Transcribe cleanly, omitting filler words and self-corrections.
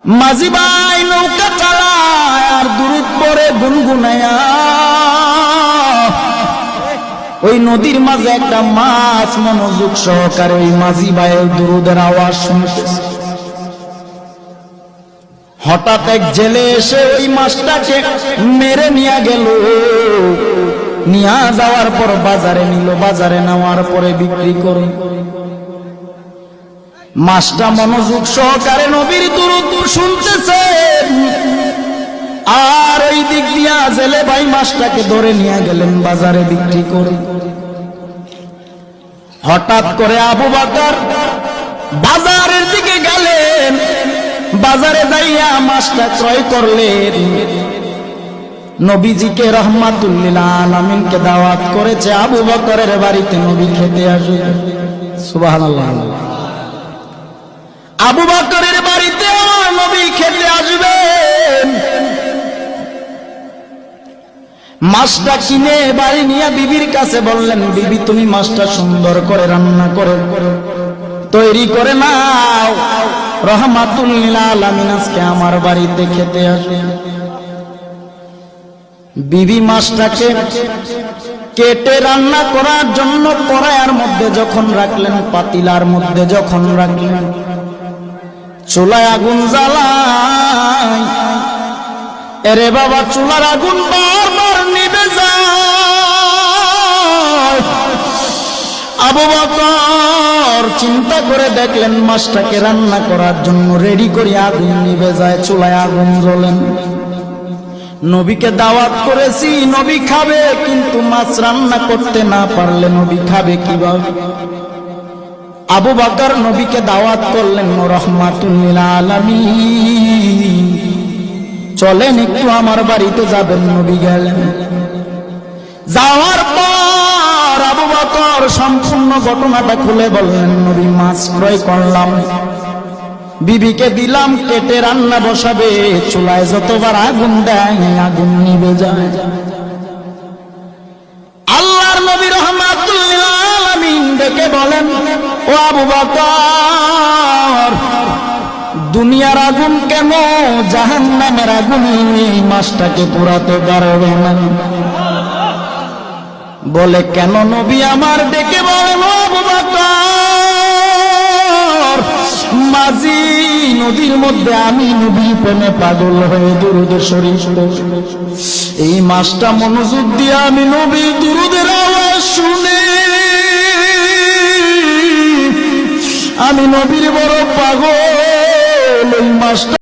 মাঝি ভাই নৌকা চালায় আর দুরুদ পড়ে গুনগুনায়া। ওই নদীর মাঝে একটা মাছ মনোযোগ সহকারে ওই মাঝি ভাইয়ের দুরুদের আওয়াজ শুনতেছে। হঠাৎ এক জেলে এসে ওই মাছটাকে মেরে নিয়ে গেল। নিয়ে যাওয়ার পর বাজারে নিল, বাজারে নেওয়ার পরে বিক্রি করে। মাছটা মনোযোগ সহকারে নবীর দুরূদ শুনতেছে, আর ওই দিক দিয়া জেলে ভাই মাছটাকে ধরে নিয়ে গেলেন বাজারে বিক্রি করে। হঠাৎ করে আবু বকর বাজারের দিকে গেলেন, বাজারে যাইয়া মাছটা ক্রয় করলেন। নবীজিকে রহমাতুল লিল আলামিনকে দাওয়াত করেছে আবু বকরের বাড়িতে নবী খেতে আসবে। সুবহানাল্লাহ। আবু বকরের বাড়িতে আমার নবী খেতে আসবেন। মাছটা কিনে বাড়ি নিয়ে বিবির কাছে বললেন, বিবি তুমি মাছটা সুন্দর করে রান্না করে তৈরি করে নাও, রহমাতুল লিল আলামিন আজকে আমার বাড়িতে খেতে আসবে। বিবি মাছটাকে কেটে রান্না করার জন্য কড়াইয়ের মধ্যে যখন রাখলেন, পাতিলার মধ্যে যখন রাখলেন, চুলায় আগুন জ্বালায়। এরে বাবা, চুলার আগুন বারবার নিভে যায়। আবু বকর চিন্তা করে দেখলেন মাছটাকে রান্না করার জন্য রেডি করে আগুন নিভে যায়, চুলায় আগুন জ্বলেন। নবীকে দাওয়াত করেছি, নবী খাবে, কিন্তু মাছ রান্না করতে না পারলে নবী খাবে কিভাবে? আবু বকর নবীকে দাওয়াত করলেন, রহমাতুল লিল আলামিন চলেন একটু আমার বাড়িতে যাবেন। নবী গেলেন। যাওয়ার পর আবু বকর সম্পূর্ণ ঘটনাটা খুলে বললেন, নবী মাছ ক্রয় করলাম, বিবিকে দিলাম, কেটে রান্না বসাবে, চুলায় যতবার আগুন দেয় আগুন নিভে যায়। আল্লাহর নবী রহমাতুল লিল আলামিন ডেকে বলেন, ও আবু বকর, দুনিয়ার আগুন কেন জাহান্নামের আগুন মাছটাকে পোড়াতে পারবে না? বলে কেন? নবী আমার ডেকে বলেন, ও আবু বকর, মাঝি নদীর মধ্যে আমি নবীর প্রেমে পাগল হয়ে দুরূদ শরীফ এই মাছটা মনোযোগ দিয়ে আমি নবীর দুরূদের আওয়াজ শুনে আমি নবীর বড় পাগল। ওই মাছটা